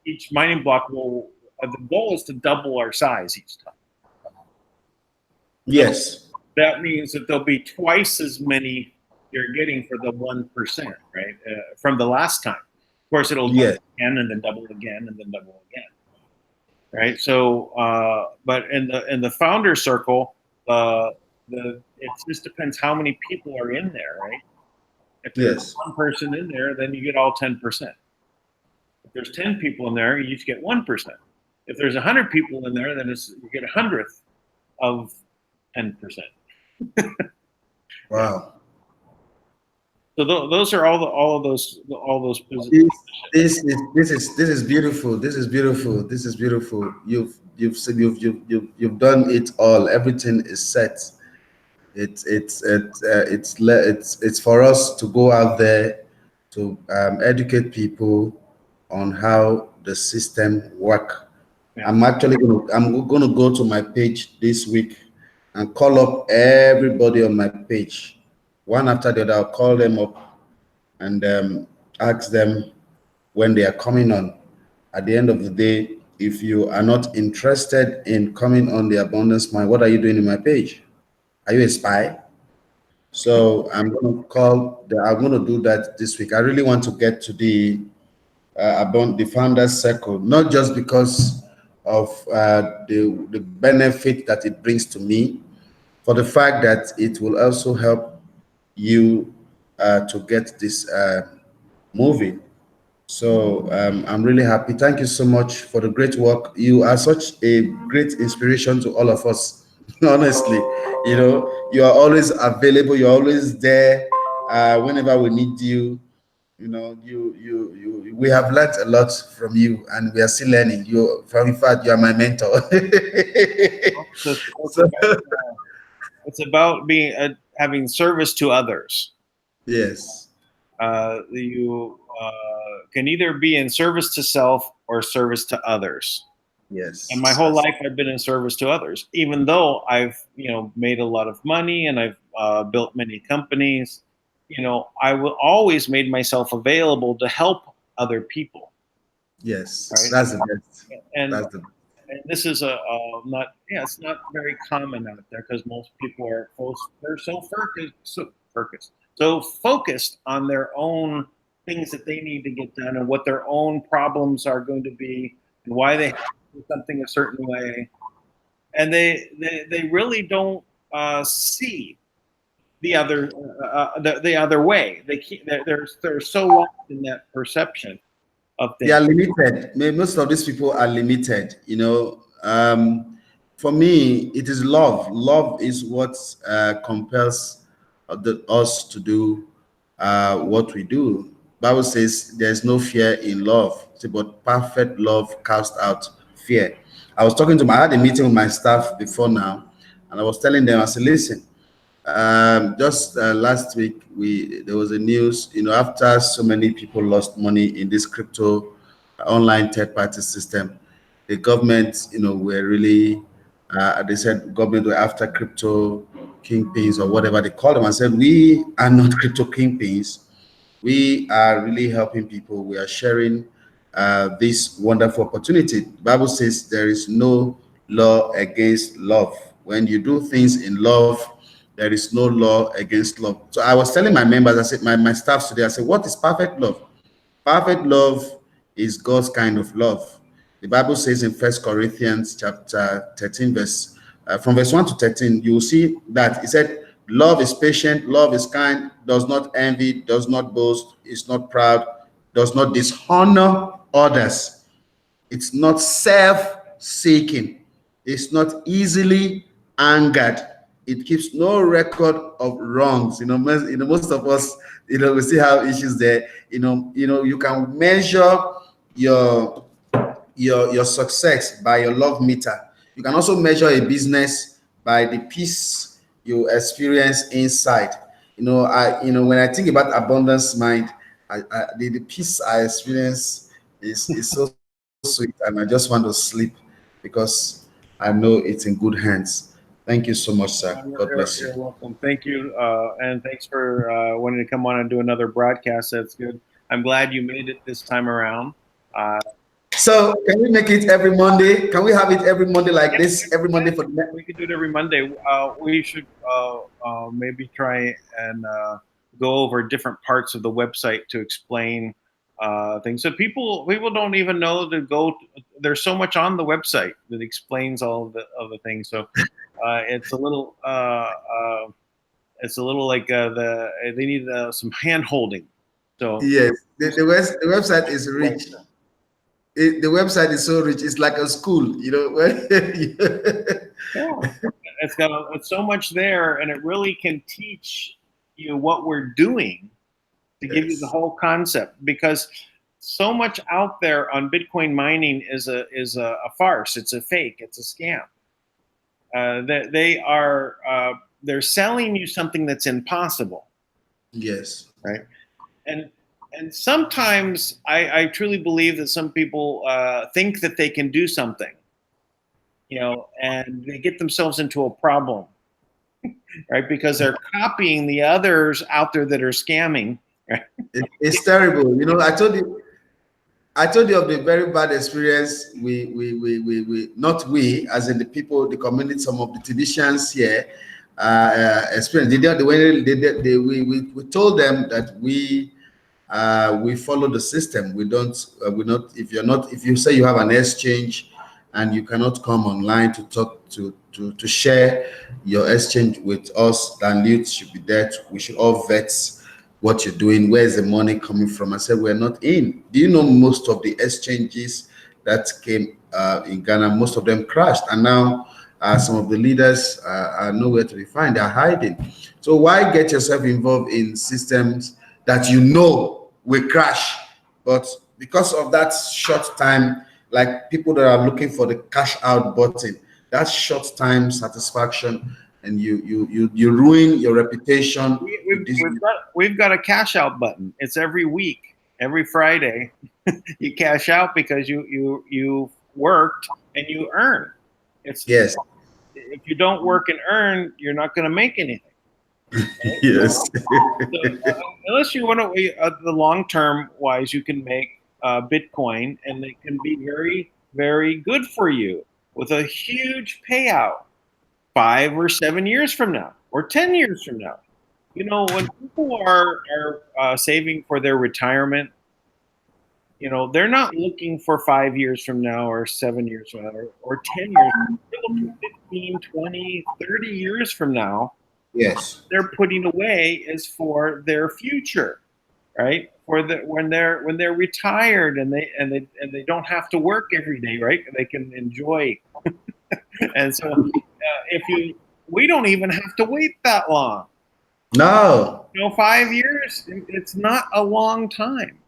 each mining block will, the goal is to double our size each time. Yes. So that means that there'll be twice as many you're getting for the 1%, right? From the last time. Of course, it'll double again and then double again and then double again, right? So, but in the founder circle, it just depends how many people are in there, right? If there's one person in there, then you get all 10%. If there's 10 people in there, you each get 1%. If there's 100 people in there, then you get 100th of 10%. Wow. So those are all of those positions. This is beautiful. This is beautiful. This is beautiful. You've done it all. Everything is set. It's for us to go out there to educate people on how the system work. Yeah. I'm going to go to my page this week and call up everybody on my page, one after the other. I'll call them up and ask them when they are coming on. At the end of the day, if you are not interested in coming on the Abundance Mine, what are you doing in my page? Are you a spy? So I'm going to I'm going to do that this week. I really want to get to about the founders circle, not just because of the benefit that it brings to me, for the fact that it will also help you to get this moving. So I'm really happy. Thank you so much for the great work. You are such a great inspiration to all of us. Honestly, you are always available. You're always there whenever we need you. We have learned a lot from you, and we are still learning. In fact, you are my mentor. It's So, about, it's about being having service to others. yes, You can either be in service to self or service to others. And my yes, whole life, I've been in service to others, even though I've made a lot of money and I've built many companies. I will always made myself available to help other people, yes. right? That's the best. And That's the and this is not it's not very common out there because most people are they're so focused on their own things that they need to get done and what their own problems are going to be and why they have to do something a certain way, and they really don't see the other the other way. They're so lost in that perception of They things. are limited. Most of these people are limited. For me, it is love. Love is what compels us to do what we do. Bible says there's no fear in love, but perfect love casts out fear. I had a meeting with my staff before now, and I was telling them, I said, listen, just last week, there was a news. After so many people lost money in this crypto online third-party system, the government, were really. They said government were after crypto kingpins or whatever they call them, and said we are not crypto kingpins. We are really helping people. We are sharing this wonderful opportunity. The Bible says there is no law against love. When you do things in love, there is no law against love. So I was telling my members, I said, my staff today, I said, what is perfect love? Perfect love is God's kind of love. The Bible says in First Corinthians chapter 13, from verse 1 to 13, you will see that it said, love is patient, love is kind, does not envy, does not boast, is not proud, does not dishonor others. It's not self-seeking. It's not easily angered. It keeps no record of wrongs. Most of us, we still have issues there. You can measure your your success by your love meter. You can also measure a business by the peace you experience inside. When I think about abundance mind, the peace I experience is so sweet, and I just want to sleep because I know it's in good hands. Thank you so much, sir. God bless you. You're welcome. Thank you, and thanks for wanting to come on and do another broadcast. That's good. I'm glad you made it this time around. Uh, So, can we make it every Monday? Can we have it every Monday like yeah, this? Every Monday for the next? we could do it every Monday. We should maybe try and go over different parts of the website to explain things. So people don't even know to go. There's so much on the website that explains all of the things. So it's a little. It's a little like they need some hand holding. So Yes, the website is rich. The website is so rich. It's like a school, yeah, it's so much there, and it really can teach you what we're doing to give you the Yes, whole concept. Because so much out there on Bitcoin mining is a farce. It's a fake. It's a scam. They are they're selling you something that's impossible, yes, right? and and sometimes I truly believe that some people think that they can do something, and they get themselves into a problem, right? Because they're copying the others out there that are scamming, right? it's terrible. I told you of the very bad experience. We not we, as in the people, the community, some of the traditions here. experience. We told them that we follow the system. We don't. We not. If you say you have an exchange, and you cannot come online to talk to share your exchange with us, Dan Lutz should be there. We should all vet what you're doing. Where's the money coming from? I said we're not in. Do you know most of the exchanges that came in Ghana? Most of them crashed, and now some of the leaders are nowhere to be found. They're hiding. So why get yourself involved in systems that you know will crash, but because of that short time, like people that are looking for the cash out button, that short time satisfaction, and you ruin your reputation. We've got a cash out button. It's every week, every Friday. You cash out because you worked and you earn. Yes. If you don't work and earn, you're not going to make anything. Right? Yes. So, unless you want to, the long term wise, you can make Bitcoin, and they can be very, very good for you with a huge payout 5 or 7 years from now, or 10 years from now. You know, when people are saving for their retirement, you know, they're not looking for 5 years from now or 7 years from now or 10 years. They're looking 15, 20, 30 years from now. Yes. They're putting away is for their future, right? For when they're retired and they don't have to work every day, right? They can enjoy. And so we don't even have to wait that long. No. You know, 5 years, it's not a long time.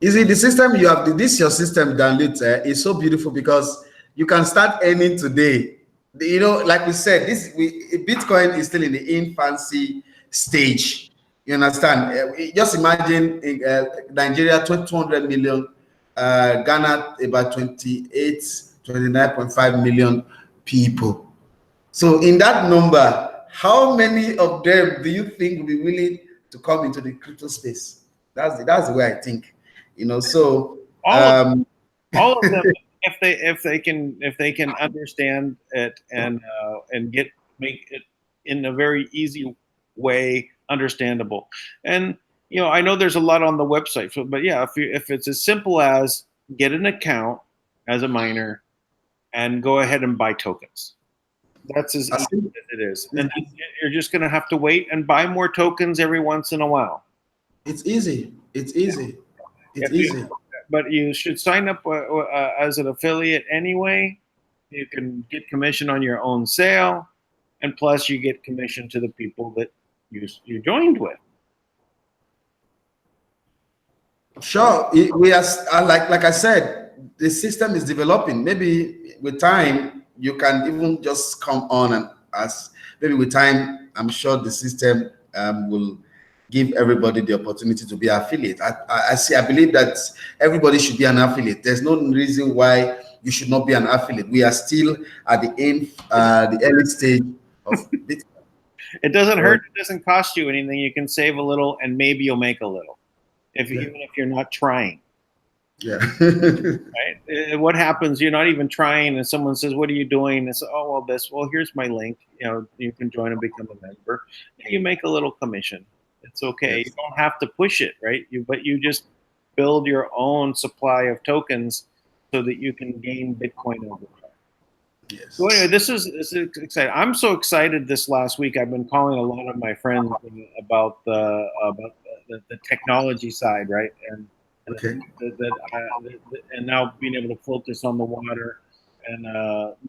You see, the system you have, this your system, Dan Lutz, is so beautiful because you can start earning today. You know, like we said, Bitcoin is still in the infancy stage. You understand? Just imagine Nigeria, 200 million, Ghana, about 29.5 million people. So in that number, how many of them do you think will be willing to come into the crypto space? That's the way I think. You know, so all of them, if they can understand it and make it in a very easy way understandable. And you know, I know there's a lot on the website, but yeah, if it's as simple as get an account as a miner and go ahead and buy tokens. That's as easy as it is. And you're just going to have to wait and buy more tokens every once in a while. It's easy. It's easy. It's easy. But you should sign up as an affiliate anyway. You can get commission on your own sale, and plus you get commission to the people that you joined with. Sure, we are like I said, the system is developing. Maybe with time you can even just come on and ask. Maybe with time, I'm sure the system will give everybody the opportunity to be an affiliate. I believe that everybody should be an affiliate. There's no reason why you should not be an affiliate. We are still at the early stage of Bitcoin. It doesn't hurt. It doesn't cost you anything. You can save a little, and maybe you'll make a little, even if you're not trying. Yeah. Right. What happens? You're not even trying, and someone says, "What are you doing?" And say, "Oh, well, this. Well, here's my link. You know, you can join and become a member. You make a little commission. It's okay. Yes. You don't have to push it, right? But you just build your own supply of tokens so that you can gain Bitcoin over time." Yes. So anyway, this is exciting. I'm so excited. This last week, I've been calling a lot of my friends about the technology side, right? And okay. And now being able to focus on the water and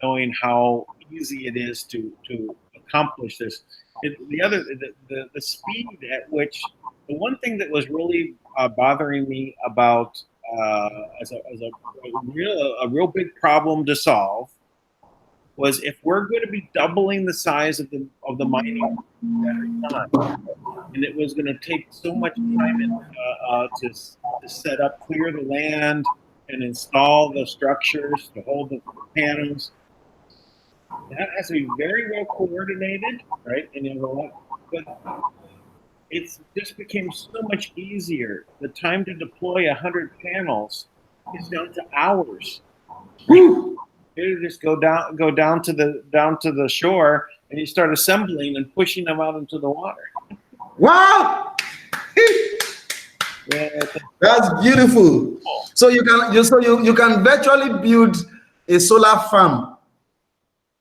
knowing how easy it is to accomplish this. The speed at which, the one thing that was really bothering me about as a real big problem to solve was if we're going to be doubling the size of the mining every time, and it was going to take so much time to set up, clear the land, and install the structures to hold the panels. That has to be very well coordinated, right? And but it's just became so much easier. The time to deploy 100 panels is down to hours. You just go down to the shore and you start assembling and pushing them out into the water. Wow. Yeah, That's beautiful. So you can virtually build a solar farm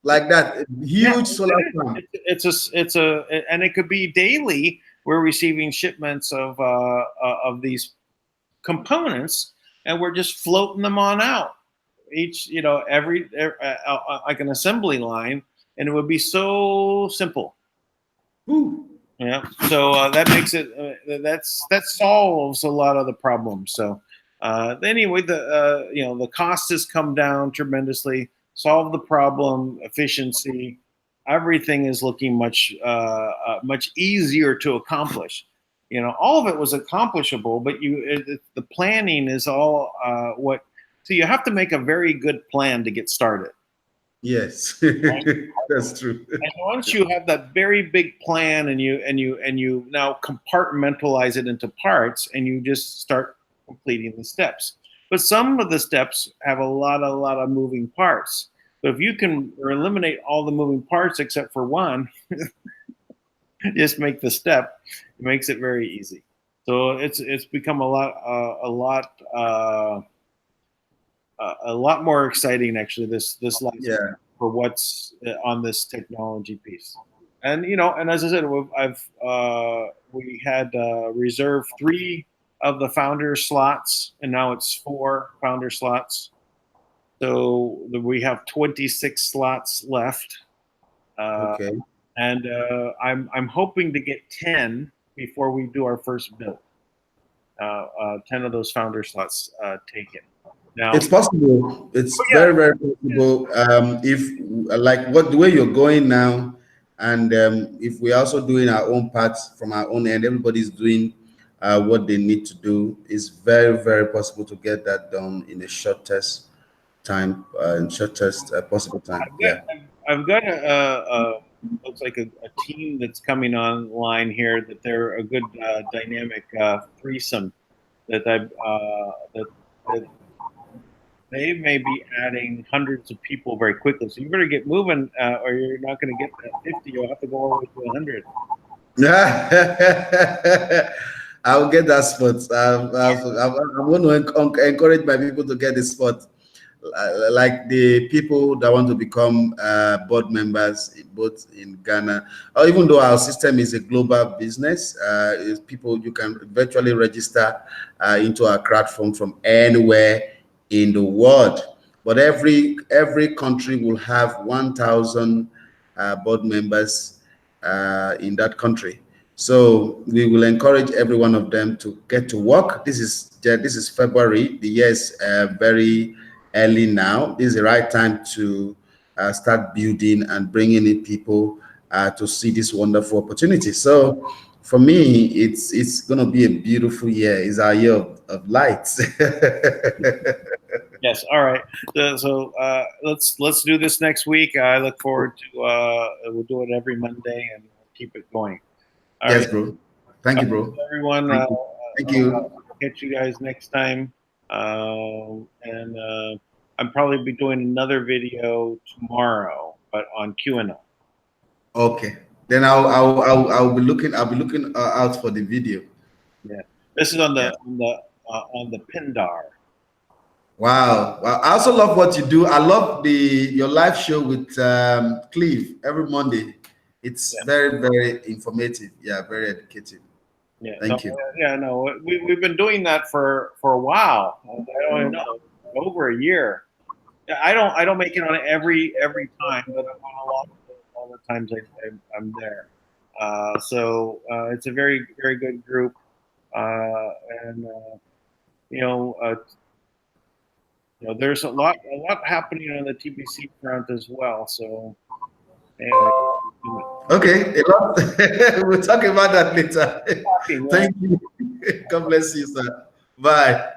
like that, a huge solar farm. And it could be daily. We're receiving shipments of these components, and we're just floating them on out. Each, every like an assembly line, and it would be so simple. Ooh. Yeah. So that makes it that solves a lot of the problems. So anyway, the cost has come down tremendously. Solve the problem, efficiency, everything is looking much easier to accomplish. All of it was accomplishable, but the planning is all what. So you have to make a very good plan to get started. Yes, that's true. And once you have that very big plan, and you now compartmentalize it into parts, and you just start completing the steps. But some of the steps have a lot of moving parts. But if you can eliminate all the moving parts except for one, just make the step. It makes it very easy. So it's become a lot more exciting, actually, this last year for what's on this technology piece. And and as I said, we had reserved 3 of the founder slots, and now it's 4 founder slots. So we have 26 slots left. Okay. And I'm hoping to get 10 before we do our first build. 10 of those founder slots taken. Now, it's possible. It's very, very possible. If like the way you're going now, and if we're also doing our own parts from our own end, everybody's doing what they need to do. It's very, very possible to get that done in the shortest time, possible time. I've got looks like a team that's coming online here, that they're a good dynamic threesome that they may be adding hundreds of people very quickly. So you better get moving, or you're not going to get that 50. You'll have to go all the way to 100. I'll get that spot. I'm going to encourage my people to get the spot. Like the people that want to become board members, both in Ghana, or even though our system is a global business, people, you can virtually register into our platform from anywhere in the world. But every country will have 1,000 board members in that country. So we will encourage every one of them to get to work. This is February. The year is very early now. This is the right time to start building and bringing in people to see this wonderful opportunity. So for me, it's going to be a beautiful year. It's our year of lights. Yes. All right. So let's do this next week. I look forward to we'll do it every Monday and keep it going. All yes, right, bro. Thank you, bro. Everyone. Thank you. I'll catch you guys next time. And I'll probably be doing another video tomorrow, but on QAnon. Okay. Then I'll be looking out for the video. Yeah. This is on the Pindar. Wow. Well, I also love what you do. I love your live show with Cleve every Monday. It's very, very informative. Yeah, very educative. Yeah. Thank you. Yeah, no, we've been doing that for a while. I don't even know, over a year. I don't make it on every time, but I'm on all the times I'm there. So it's a very, very good group, and there's a lot happening on the TBC front as well. So anyway. Okay, we'll talk about that later. Thank you. God bless you, sir. Bye.